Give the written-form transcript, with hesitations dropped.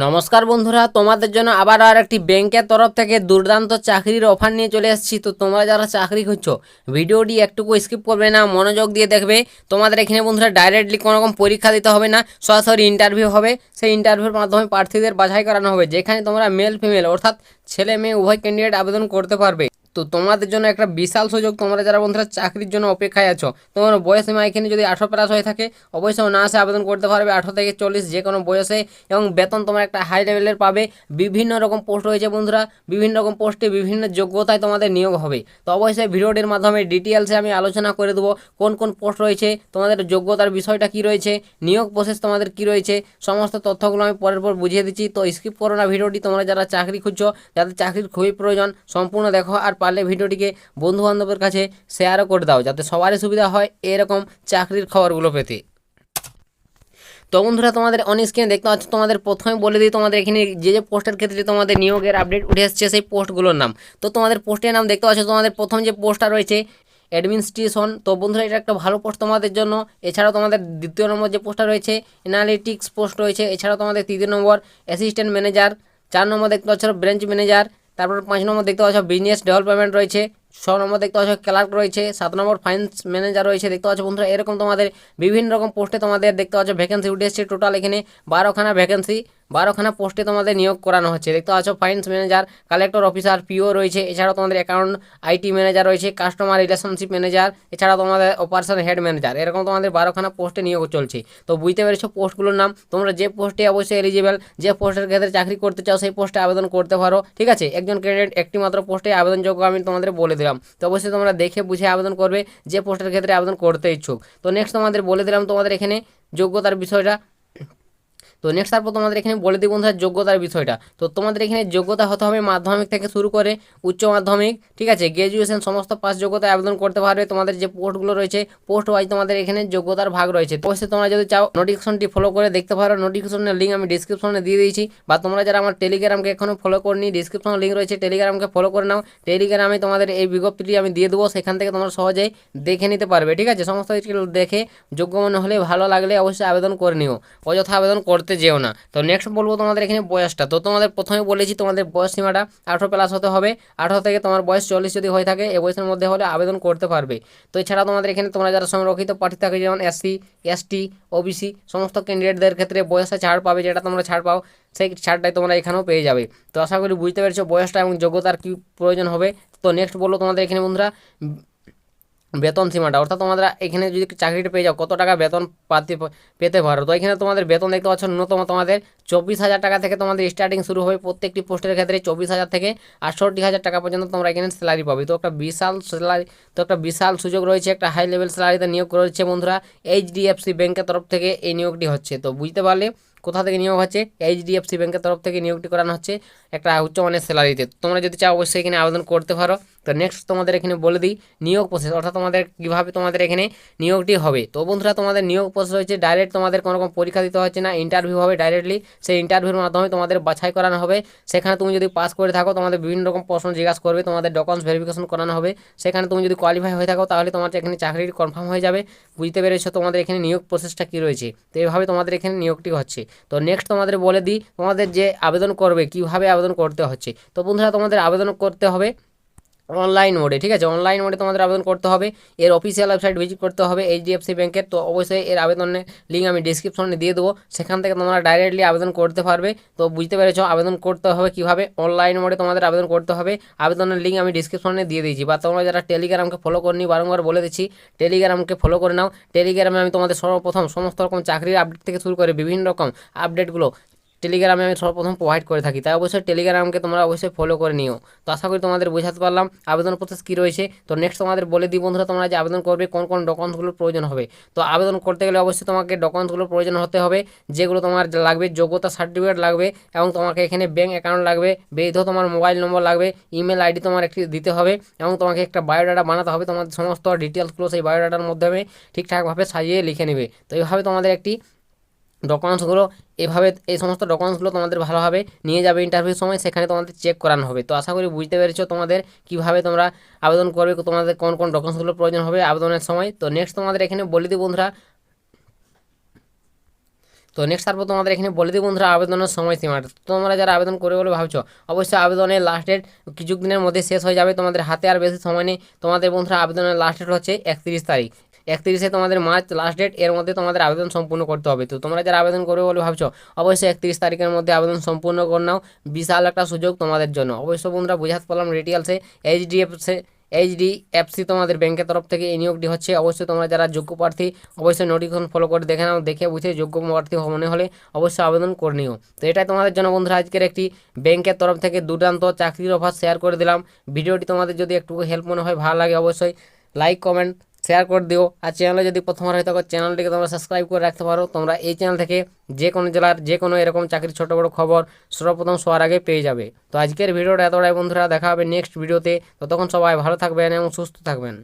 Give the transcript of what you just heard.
নমস্কার বন্ধুরা, তোমাদের জন্য আবার আর একটি ব্যাংকের তরফ থেকে দুর্দান্ত চাকরির অফার নিয়ে চলে এসেছি। তো তোমরা যারা চাকরি খুঁজছো, ভিডিওটি একটুকু স্কিপ করবে না, মনোযোগ দিয়ে দেখবে। তোমাদের এখানে বন্ধুরা ডাইরেক্টলি কোনো রকম পরীক্ষা দিতে হবে না, সরাসরি ইন্টারভিউ হবে। সেই ইন্টারভিউর মাধ্যমে প্রার্থীদের বাছাই করানো হবে, যেখানে তোমরা মেল ফিমেল অর্থাৎ ছেলে মেয়ে উভয় ক্যান্ডিডেট আবেদন করতে পারবে। তো তোমাদের জন্য একটা বিশাল সুযোগ। তোমরা যারা বন্ধুরা চাকরির জন্য অপেক্ষায় আছো, তোমার বয়স সীমা এখানে যদি 18+ হয়ে থাকে, অবশ্যই অনায়াসে আবেদন করতে পারবে। 18 থেকে 40 যে কোনো বয়সে, এবং বেতন তোমার একটা হাই লেভেলের পাবে। বিভিন্ন রকম পোস্ট রয়েছে বন্ধুরা, বিভিন্ন রকম পোস্টে বিভিন্ন যোগ্যতায় তোমাদের নিয়োগ হবে। তো অবশ্যই ভিডিওটির মাধ্যমে ডিটেলসে আমি আলোচনা করে দেবো কোন কোন পোস্ট রয়েছে, তোমাদের যোগ্যতার বিষয়টা কি রয়েছে, নিয়োগ প্রসেস তোমাদের কি রয়েছে, সমস্ত তথ্যগুলো আমি পরের পর বুঝিয়ে দিচ্ছি। তো স্কিপ করো না ভিডিওটি। তোমরা যারা চাকরি খুঁজছো, যাদের চাকরির খুবই প্রয়োজন, সম্পূর্ণ দেখো। আর পারলে ভিডিওটিকে বন্ধুবান্ধবের কাছে শেয়ারও করে দাও, যাতে সবারই সুবিধা হয় এরকম চাকরির খবরগুলো পেতে। তো বন্ধুরা, তোমাদের অন স্ক্রিনে দেখতে পাচ্ছ, তোমাদের প্রথমে বলে দিই তোমাদের এখানে যে যে পোস্টের ক্ষেত্রে তোমাদের নিয়োগের আপডেট উঠে আসছে সেই পোস্টগুলোর নাম। তো তোমাদের পোস্টের নাম দেখতে পাচ্ছ, তোমাদের প্রথম যে পোস্টটা রয়েছে অ্যাডমিনিস্ট্রেশন। তো বন্ধুরা, এটা একটা ভালো পোস্ট তোমাদের জন্য। এছাড়াও তোমাদের দ্বিতীয় নম্বর যে পোস্টটা রয়েছে অ্যানালিটিক্স পোস্ট রয়েছে। এছাড়াও তোমাদের তৃতীয় নম্বর অ্যাসিস্ট্যান্ট ম্যানেজার। 4 নম্বর দেখতে পাচ্ছ ব্রাঞ্চ ম্যানেজার। তারপর 5 নম্বর দেখতে পাচ্ছ বিজনেস ডেভেলপমেন্ট রয়েছে। 6 নম্বর দেখতে পাচ্ছ ক্লার্ক রয়েছে। 7 নম্বর ফাইন্যান্স ম্যানেজার রয়েছে। দেখতে পাচ্ছ বন্ধুরা, এরকম তোমাদের বিভিন্ন রকম পোস্টে তোমাদের দেখতে পাচ্ছ ভ্যাকেন্সি উঠে এসেছে। টোটাল এখানে 12খানা ভ্যাকেন্সি, 12খানা পোস্টে তোমাদের নিয়োগ করানো হচ্ছে। দেখতে পাচ্ছ ফাইন্যান্স ম্যানেজার, কালেক্টর অফিসার, পিও রয়েছে। এছাড়াও তোমাদের অ্যাকাউন্ট আইটি ম্যানেজার রয়েছে, কাস্টমার রিলেশনশিপ ম্যানেজার, এছাড়াও তোমাদের অপারেশন হেড ম্যানেজার। এরকম তোমাদের 12খানা পোস্টে নিয়োগ চলছে। তো বুঝতে পেরেছো পোস্টগুলোর নাম। তোমরা যে পোস্টে অবশ্যই এলিজিবল, যে পোস্টের ক্ষেত্রে চাকরি করতে চাও, সেই পোস্টে আবেদন করতে পারো। ঠিক আছে, একজন ক্যান্ডিডেট একটি মাত্র পোস্টে আবেদনযোগ্য আমি তোমাদের বলে দিলাম। তো অবশ্যই তোমরা দেখে বুঝে আবেদন করবে যে পোস্টের ক্ষেত্রে আবেদন করতে ইচ্ছুক। তো নেক্সট তোমাদের বলে দিলাম তোমাদের এখানে যোগ্যতার বিষয়টা। তো নেক্সট তারপর তোমাদের এখানে বলে দিই বন্ধুরা যোগ্যতার বিষয়টা। তো তোমাদের এখানে যোগ্যতা হতে হবে মাধ্যমিক থেকে শুরু করে উচ্চ মাধ্যমিক, ঠিক আছে, গ্র্যাজুয়েশন, সমস্ত পাস যোগ্যতায় আবেদন করতে পারবে। তোমাদের যে পোস্টগুলো রয়েছে, পোস্ট ওয়াইজ তোমাদের এখানে যোগ্যতার ভাগ রয়েছে। তো অবশ্যই তোমরা যদি চাও নোটিফিকেশনটি ফলো করে দেখতে পারো। নোটিফিকেশনের লিঙ্ক আমি ডিসক্রিপশনে দিয়ে দিয়েছি। বা তোমরা যারা আমার টেলিগ্রামকে এখনও ফলো করনি, ডিসক্রিপশনে লিঙ্ক রয়েছে, টেলিগ্রামকে ফলো করে নাও। টেলিগ্রামে তোমাদের এই বিজ্ঞপ্তিটি আমি দিয়ে দেবো, সেখান থেকে তোমরা সহজেই দেখে নিতে পারবে। ঠিক আছে, সমস্ত কিছু দেখে যোগ্য মনে হলে, ভালো লাগলে অবশ্যই আবেদন করে নিও, অযথা আবেদন করতে যেও না। তো নেক্সট বলবো তোমাদের এখানে বয়সটা। তো তোমাদের প্রথমে বলেছি তোমাদের বয়স সীমাটা 18+ হতে হবে। 18 থেকে তোমার বয়স 40 যদি হয়ে থাকে, এই বয়সের মধ্যে হলে আবেদন করতে পারবে। তো এছাড়া তোমাদের এখানে তোমরা যারা সংরক্ষিত প্রার্থী থাকে, যেমন এসসি, এসটি, ওবিসি, সমস্ত ক্যান্ডিডেটদের ক্ষেত্রে বয়সে ছাড় পাবে। যেটা তোমরা ছাড় পাও, সেই ছাড়টাই তোমরা এখানেও পেয়ে যাবে। তো আশা করি বুঝতে পেরেছো বয়সটা এবং যোগ্যতার কী প্রয়োজন হবে। তো নেক্সট বলবো তোমাদের এখানে বন্ধুরা বেতন সীমাটা, অর্থাৎ তোমরা এখানে যদি চাকরিটা পেয়ে যাও, কত টাকা বেতন পেতে পারো। তো এখানে তোমাদের বেতন দেখতে পাচ্ছ ন্যূনতম তোমাদের 24,000 টাকা থেকে তোমাদের স্টার্টিং শুরু হবে। প্রত্যেকটি পোস্টের ক্ষেত্রে 24,000 থেকে 68,000 টাকা পর্যন্ত তোমরা এখানে স্যালারি পাবে। তো একটা বিশাল স্যালারি, তো একটা বিশাল সুযোগ রয়েছে, একটা হাই লেভেল স্যালারিতে নিয়োগ রয়েছে বন্ধুরা। এইচডিএফসি ব্যাংকের তরফ থেকে এই নিয়োগটি হচ্ছে। তো বুঝতে পারলে কোথা থেকে নিয়োগ হচ্ছে, এইচডিএফসি ব্যাংকের তরফ থেকে নিয়োগটি করানো হচ্ছে একটা উচ্চমানের স্যালারিতে। তোমরা যদি চাও অবশ্যই এখানে আবেদন করতে পারো। তো নেক্সট তোমাদের এখানে বলে দিই নিয়োগ প্রসেস, অর্থাৎ তোমাদের কীভাবে তোমাদের এখানে নিয়োগটি হবে। তো বন্ধুরা, তোমাদের নিয়োগ প্রসেস হচ্ছে ডাইরেক্ট, তোমাদের কোনো রকম পরীক্ষা দিতে হচ্ছে না, ইন্টারভিউ হবে ডাইরেক্টলি। সেই ইন্টারভিউর মাধ্যমে তোমাদের বাছাই করানো হবে। সেখানে তুমি যদি পাস করে থাকো, তোমাদের বিভিন্ন রকম প্রশ্ন জিজ্ঞাসা করবে, তোমাদের ডকুমেন্টস ভেরিফিকেশন করানো হবে। সেখানে তুমি যদি কোয়ালিফাই হয়ে থাকো, তাহলে তোমার এখানে চাকরি কনফার্ম হয়ে যাবে। বুঝতে পেরেছো তোমাদের এখানে নিয়োগ প্রসেসটা কী রয়েছে। তো এইভাবে তোমাদের এখানে নিয়োগটি হচ্ছে। তো নেক্সট তোমাদের বলে দিই তোমাদের যে আবেদন করবে, কীভাবে আবেদন করতে হচ্ছে। তো বন্ধুরা, তোমাদের আবেদন করতে হবে অনলাইন মোডে। ঠিক আছে, অনলাইন মোডে তোমাদের আবেদন করতে হবে। এর অফিসিয়াল ওয়েবসাইট ভিজিট করতে হবে এইচডিএফসি ব্যাংকের। তো অবশ্যই এর আবেদনের লিঙ্ক আমি ডিসক্রিপশনে দিয়ে দেবো, সেখান থেকে তোমরা ডাইরেক্টলি আবেদন করতে পারবে। তো বুঝতে পেরেছো আবেদন করতে হবে কীভাবে, অনলাইন মোডে তোমাদের আবেদন করতে হবে। আবেদনের লিঙ্ক আমি ডিসক্রিপশনে দিয়ে দিয়েছি। বা তোমরা যারা টেলিগ্রামকে ফলো করনি, বারংবার বলে দিচ্ছি টেলিগ্রামকে ফলো করে নাও। টেলিগ্রামে আমি তোমাদের সর্বপ্রথম সমস্ত রকম চাকরির আপডেট থেকে শুরু করে বিভিন্ন রকম আপডেটগুলো টেলিগ্রামে আমি সর্বপ্রথম প্রোভাইড করে থাকি। তাই অবশ্যই টেলিগ্রামকে তোমরা অবশ্যই ফলো করে নিও। তো আশা করি তোমাদের বোঝাতে পারলাম আবেদন প্রসেস কী রয়েছে। তো নেক্সট তোমাদের বলে দিই বন্ধুরা, তোমরা যে আবেদন করবে কোন কোন ডকুমেন্টসগুলোর প্রয়োজন হবে। তো আবেদন করতে গেলে অবশ্যই তোমাকে ডকুমেন্টসগুলোর প্রয়োজন হতে হবে, যেগুলো তোমার লাগবে। যোগ্যতা সার্টিফিকেট লাগবে, এবং তোমাকে এখানে ব্যাঙ্ক অ্যাকাউন্ট লাগবে, বৈধ তোমার মোবাইল নম্বর লাগবে, ইমেল আইডি তোমার একটি দিতে হবে, এবং তোমাকে একটা বায়োডাটা বানাতে হবে। তোমাদের সমস্ত ডিটেলসগুলো সেই বায়োডাটার মাধ্যমে ঠিকঠাকভাবে সাজিয়ে লিখে নেবে। তো এইভাবে তোমাদের একটি ডকুমেন্টসগুলো, এভাবে এই সমস্ত ডকুমেন্টসগুলো তোমাদের ভালোভাবে নিয়ে যাবে ইন্টারভিউর সময়, সেখানে তোমাদের চেক করানো হবে। তো আশা করি বুঝতে পেরেছো তোমাদের কীভাবে তোমরা আবেদন করবে, তোমাদের কোন কোন ডকুমেন্টসগুলো প্রয়োজন হবে আবেদনের সময়। তো নেক্সট তোমাদের এখানে বলে দিই বন্ধুরা তো নেক্সট তারপর তোমাদের এখানে বলে দিই বন্ধুরা আবেদনের সময়সীমা। তোমরা যারা আবেদন করবে বলে ভাবছো, অবশ্যই আবেদনের লাস্ট ডেট কিছু দিনের মধ্যে শেষ হয়ে যাবে, তোমাদের হাতে আর বেশি সময় নেই। তোমাদের বন্ধুরা আবেদনের লাস্ট ডেট হচ্ছে 31 তারিখ, 31শে তোমাদের মার্চ লাস্ট ডেট। এর মধ্যে তোমাদের আবেদন সম্পূর্ণ করতে হবে। তো তোমরা যারা আবেদন করবে বলে ভাবছো, অবশ্যই 31 তারিখের মধ্যে আবেদন সম্পূর্ণ করে নাও। বিশাল একটা সুযোগ তোমাদের জন্য। অবশ্যই বন্ধুরা বুঝাতে পারলাম ডিটেলসে। এইচডিএফসি তোমাদের ব্যাংকের তরফ থেকে এই নিয়োগটি হচ্ছে। অবশ্যই তোমরা যারা যোগ্য প্রার্থী অবশ্যই নোটিফিকেশন ফলো করে দেখে নাও, দেখে বুঝে যোগ্য প্রার্থী মনে হলে অবশ্যই আবেদন করে নিও। তো এটাই তোমাদের জন্য বন্ধুরা আজকের একটি ব্যাংকের তরফ থেকে দুর্দান্ত চাকরির অফার শেয়ার করে দিলাম। ভিডিওটি তোমাদের যদি একটু হেল্প মনে হয়, ভালো লাগে, অবশ্যই লাইক কমেন্ট শেয়ার করে দিও। আর চ্যানেলে যদি প্রথমবার হয়ে থাকো চ্যানেলটিকে তোমরা সাবস্ক্রাইব করে রাখতে পারো। তোমরা এই চ্যানেল থেকে যে কোনো জেলার যে কোনো এরকম চাকরির ছোটো বড়ো খবর সর্বপ্রথম সবার আগে পেয়ে যাবে। তো আজকের ভিডিওটা এতটাই বন্ধুরা, দেখা হবে নেক্সট ভিডিওতে। ততক্ষণ সবাই ভালো থাকবেন এবং সুস্থ থাকবেন।